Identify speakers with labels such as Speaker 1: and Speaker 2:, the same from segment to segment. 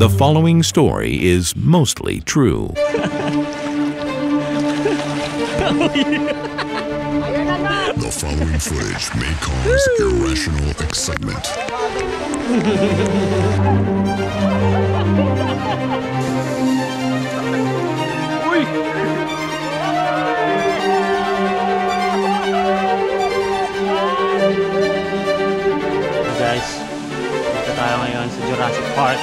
Speaker 1: The following story is mostly true.
Speaker 2: The following footage may cause irrational excitement.
Speaker 3: Guys, dito tayo ngayon sa Jurassic Park.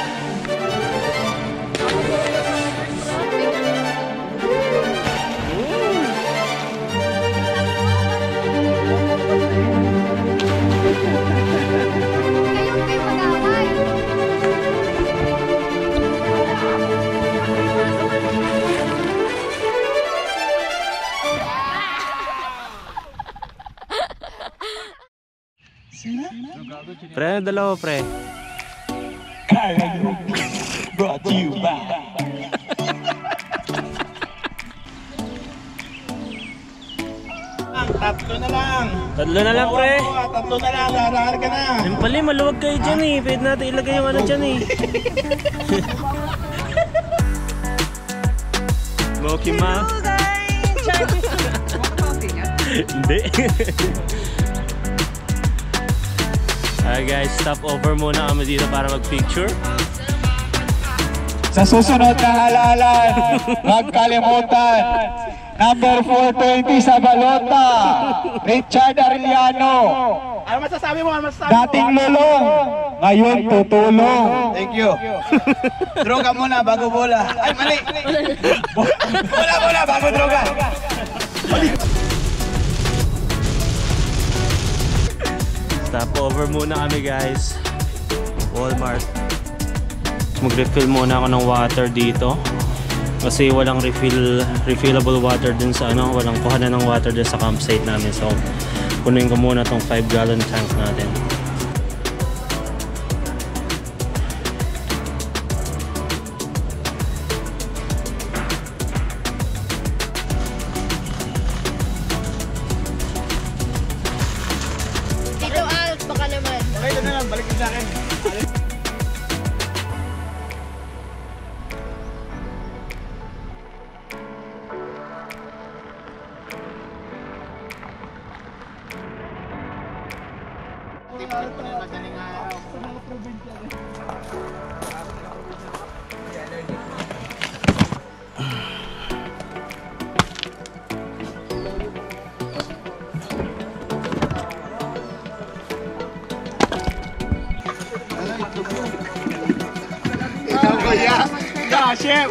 Speaker 3: Pre, dalawa pre.
Speaker 4: Brought to you by tatlo na lang.
Speaker 3: Tatlo na lang pre.
Speaker 4: Tatlo na lang, lahat ka na.
Speaker 3: Yung pala, maluwag kayo dyan eh. Pwede natin ilagay yung ano dyan eh. Smoky mouth. Hindi. Alright guys, stop over muna kami dito para mag-picture.
Speaker 4: Sa susunod na halalan, huwag kalimutan. Number 420 sa balota, Richard Arellano. Ano masasabi mo? Dating lulong, ngayon tutulong. Thank you. Droga muna bago bola. Ay, mali. Bola muna bago droga.
Speaker 3: Stop over muna kami guys. Walmart. Mag-refill muna ako ng water dito. Kasi walang refillable water dun sa ano, walang kuhanan ng water dun sa campsite namin. So, punuin ko muna tong 5-gallon tank natin.
Speaker 5: Tito Al, baka naman.
Speaker 4: Okay, ito na lang, balik sa akin. Chef!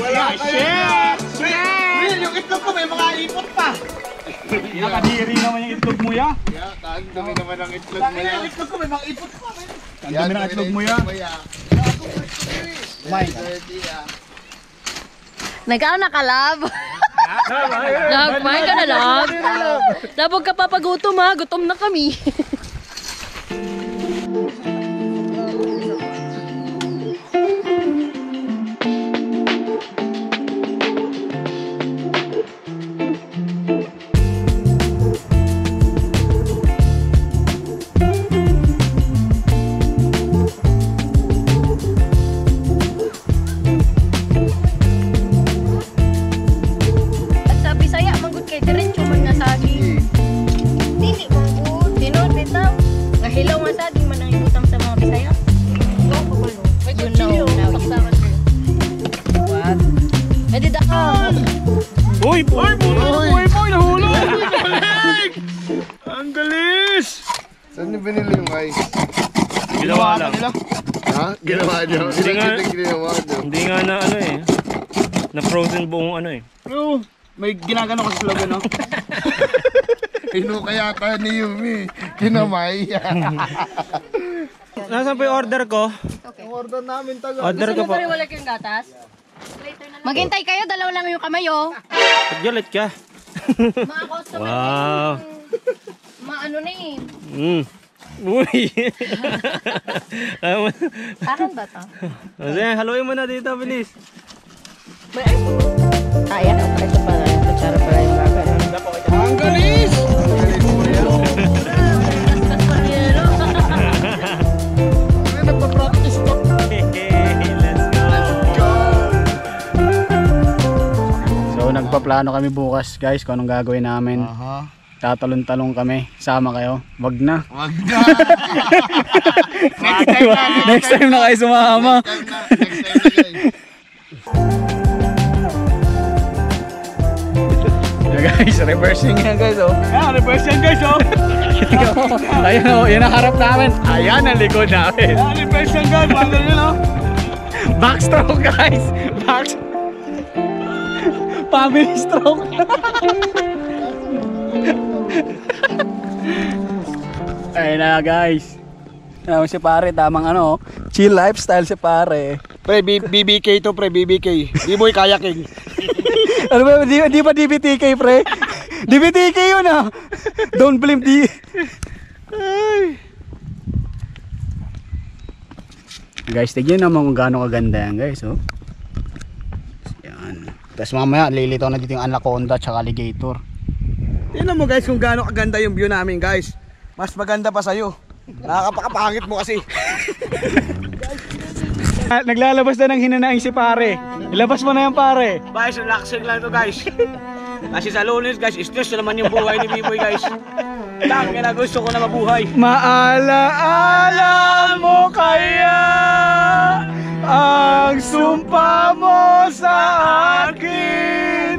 Speaker 4: Will, yung itlog ko may mga ipot pa! Nakadiri naman yung itlog mo ya!
Speaker 6: Ang dami naman ang itlog mo ya!
Speaker 4: Yung itlog ko may mga ipot pa! Ang dami ng itlog mo ya!
Speaker 5: Nagkaroon na kalab. Nagkumain ka na lab. Labog ka papagutom ha. Gutom na kami.
Speaker 3: Uy! Nahulog! Ang galis!
Speaker 6: Saan niyo binili yung ice?
Speaker 3: Ginawa lang.
Speaker 6: Ha? Ginawa niyo?
Speaker 3: Hindi nga na ano eh. Na frozen buong ano eh.
Speaker 4: Bro, may ginagano kasi slogan no?
Speaker 6: Inukaya ka ni Yumi. Kinamay.
Speaker 3: Nasaan po yung order ko?
Speaker 5: Okay.
Speaker 6: Order namin taga.
Speaker 3: Order ko po.
Speaker 5: Wala kayong gatas? Maghintay kayo, dalawa lang yung kamay oh.
Speaker 3: Pagyalit ka.
Speaker 5: Mga customer
Speaker 3: Wow.
Speaker 5: maano na eh.
Speaker 3: Uy.
Speaker 5: Akin ba to?
Speaker 3: Haluin mo na dito, bilis.
Speaker 5: Ayan, ito pala. Kutsara pala yung gagawin.
Speaker 4: Ang galis!
Speaker 6: Nagpa-practice to.
Speaker 3: Let's go.
Speaker 7: plano kami bukas guys kung anong gagawin namin. Tatalon-talon kami. Sama kayo. Wag na.
Speaker 6: Wag na.
Speaker 7: Next time na kayo sumama. Guys, reversing yan guys oh.
Speaker 4: Ayan, reverse yan guys oh.
Speaker 7: Ayan oh, yan ang harap namin. Ayan ang likod namin.
Speaker 4: Ayan, reverse yan guys. Wala nyo no.
Speaker 7: Backstroke guys. Family stroke. Ayun na guys. Tama si pare, tamang ano, chill lifestyle si pare.
Speaker 4: Pre, BBK to pre, BBK. B-boy kayaking.
Speaker 7: Ano ba, di ba DBTK pre? DBTK yun ah. Don't blame the... Guys, tignan naman kung gaano kaganda yan guys oh. Yan. Tapos mamaya lilitaw na dito yung anaconda at alligator.
Speaker 4: Tingnan mo guys kung gaano kaganda yung view namin guys. Mas maganda pa sa'yo. Nakakapakapangit mo kasi.
Speaker 7: Naglalabas na ng hinanaing si pare. Ilabas mo na yan pare.
Speaker 4: Guys, relaxing lang to guys. Kasi sa Lunes guys, stress na naman yung buhay ni B-boy guys. Tangin na gusto ko na mabuhay.
Speaker 7: Maalaala mo kaya ang sumpa mo sa akin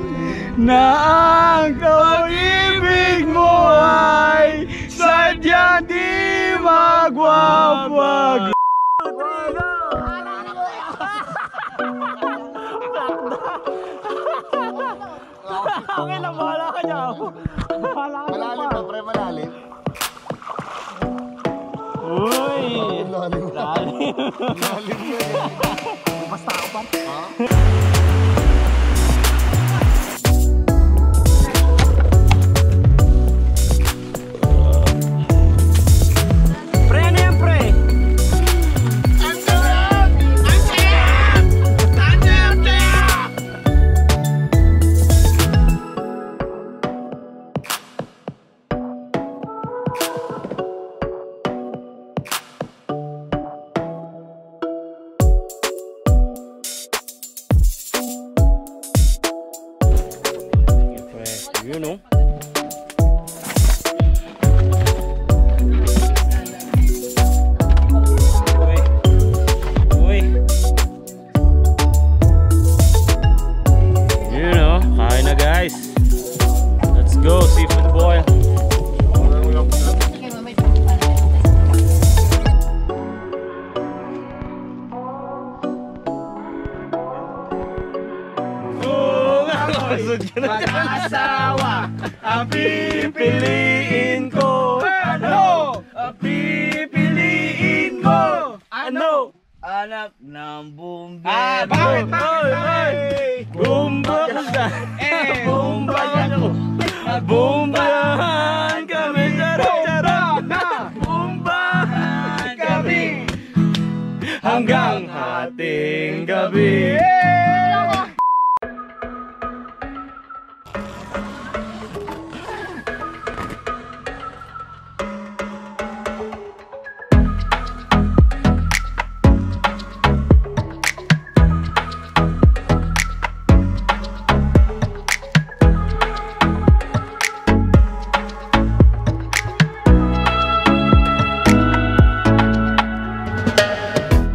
Speaker 7: na ang pag-ibig mo ay sadyang di magwawag. Okay lang, bahala ka dyan.
Speaker 6: Malalim na pre, malalim.
Speaker 7: Uy!
Speaker 6: Malalim na. Malalim na.
Speaker 7: Basta ako pa.
Speaker 4: Pre, ano yan pre?
Speaker 3: You know. Uy. You know, kain na guys. Let's go, seafood boil.
Speaker 7: Mag-asawa ang pipiliin ko. Ano? Ang pipiliin ko. Ano?
Speaker 4: Anak ng bumbero.
Speaker 7: Bakit? Bumba. Bumbahan kami. Bumbahan kami hanggang hating gabi.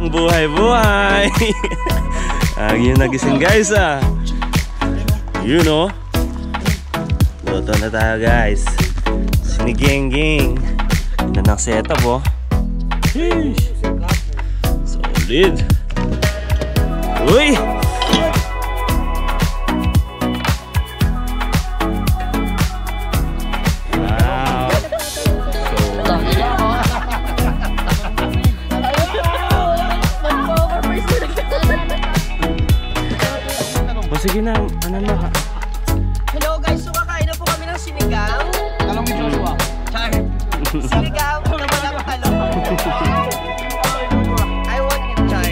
Speaker 3: Buhay-buhay. Ang nagising guys ah. You know. Luto na tayo guys. Sinigeng-ging. Ito ng setup oh. Sheesh. Solid. Uy. Sige na, ano na ha?
Speaker 8: Hello guys, so kakain na po kami ng sinigang.
Speaker 4: Talong ni Joshua.
Speaker 8: Char. Sinigang na walang talong. I want it, Char.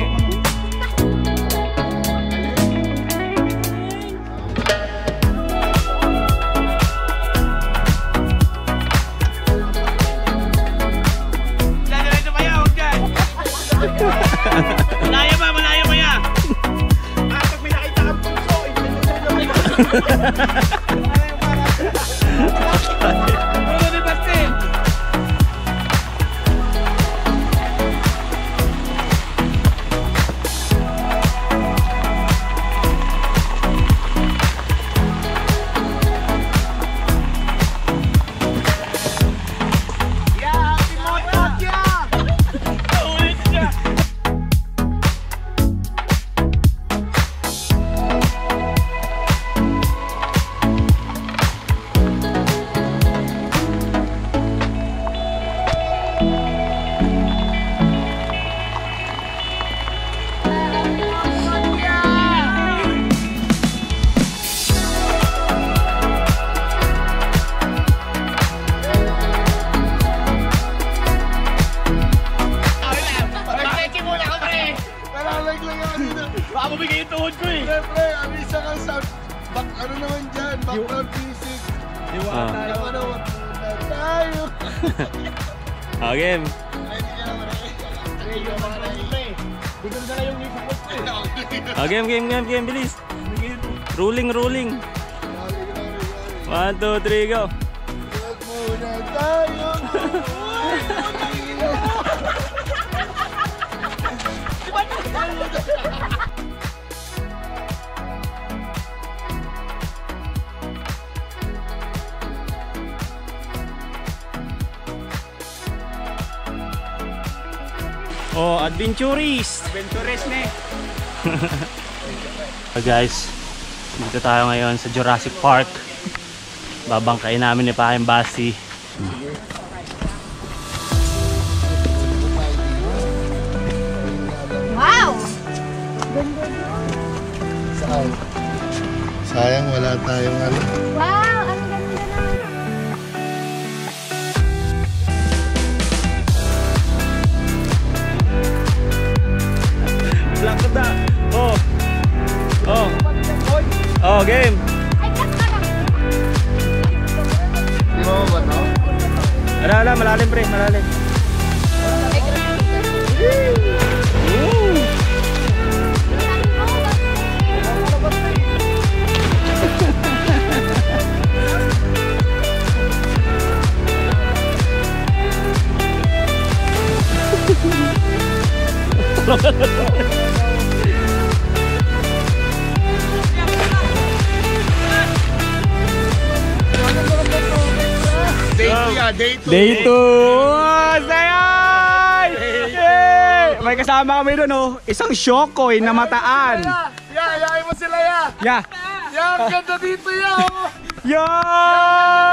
Speaker 4: Diretso pa yan, huwag dyan. Malaya pa yan. Pag may nakita kang puso,
Speaker 6: Ano naman dyan? Background music. Diwata tayo. Tayo.
Speaker 3: Game. Game, bilis. Rolling. 1, 2, 3, go.
Speaker 6: Muna tayo.
Speaker 3: Oh, adventurist ne. So guys, dito tayo ngayon sa Jurassic Park. Babangkain namin ni Paking Basti.
Speaker 5: Wow!
Speaker 6: Sayang wala tayong ano.
Speaker 5: Wow! Ang ganda na!
Speaker 3: Lakad na! Oh, game!
Speaker 5: Ay, kakara!
Speaker 6: Di ba ba no?
Speaker 3: Ala, malalim pre, malalim.
Speaker 5: Ay, grabe.
Speaker 7: Day 2! Sayay! Yay! May kasama kami doon, oh. Isang Shokoy na mataan.
Speaker 6: Yayain mo sila ya.
Speaker 7: Yeah.
Speaker 6: Yan, ganda dito ya.
Speaker 7: Yan!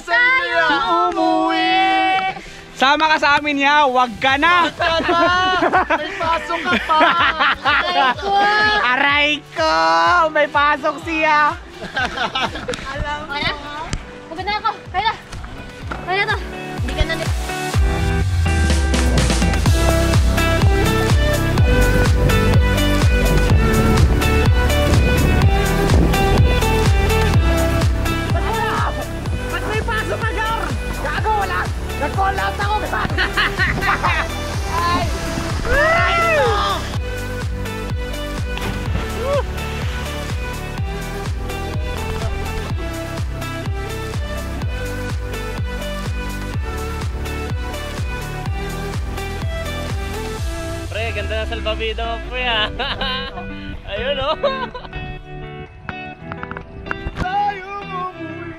Speaker 5: Tayo umuwi!
Speaker 7: Sama ka sa amin ya, wag ka na!
Speaker 6: May pasok ka pa.
Speaker 7: Aray ko! May pasok siya!
Speaker 5: Alam mo na? Pagod na ako! Kaya na! Kaya na to! Hindi ka na
Speaker 7: Ba't may pasok ka, Gar? Gago, wala! Nag-call out ako! Ay! Aray ko!
Speaker 3: Pre, ganda na salbabida mo pre ah. Ayun oh.
Speaker 6: Tayo umuwi.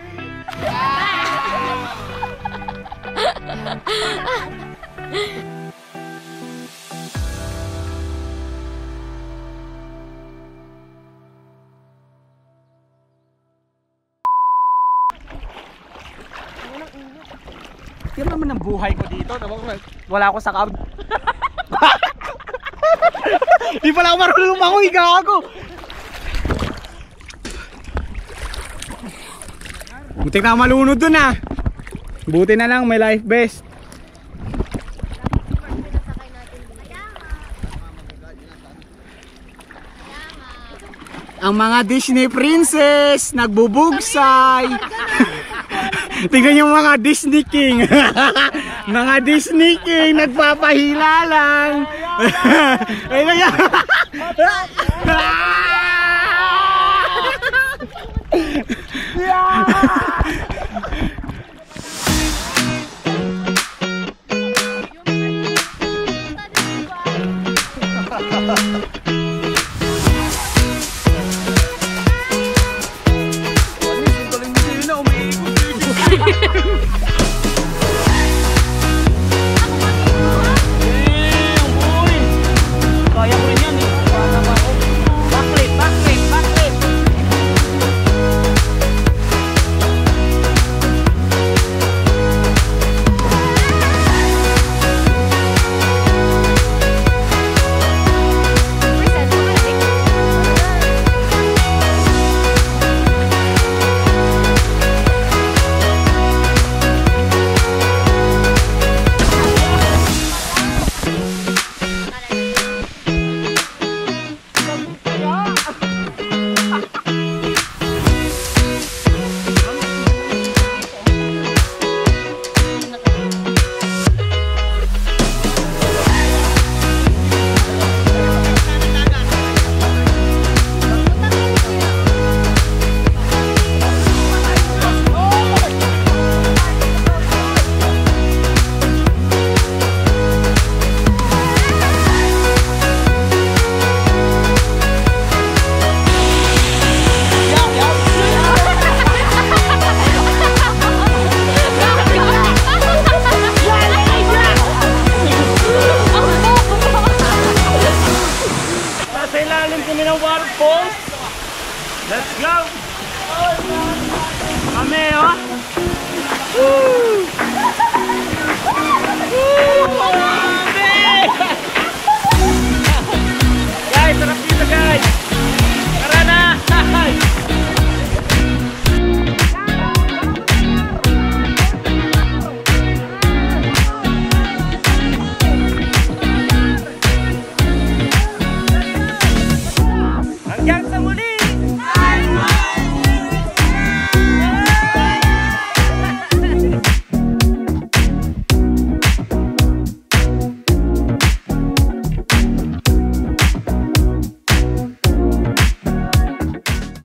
Speaker 7: Yan naman ang buhay ko dito. Wala ako sa cab. Di pala ako marunong lumangoy, gago. Buti na malunod dun ah. Buti na lang may life vest. Ang mga Disney princess nagbubugsay. Tingnan yung mga Disney King. Mga Disney King nagpapahila lang. Ayun yan. Bye!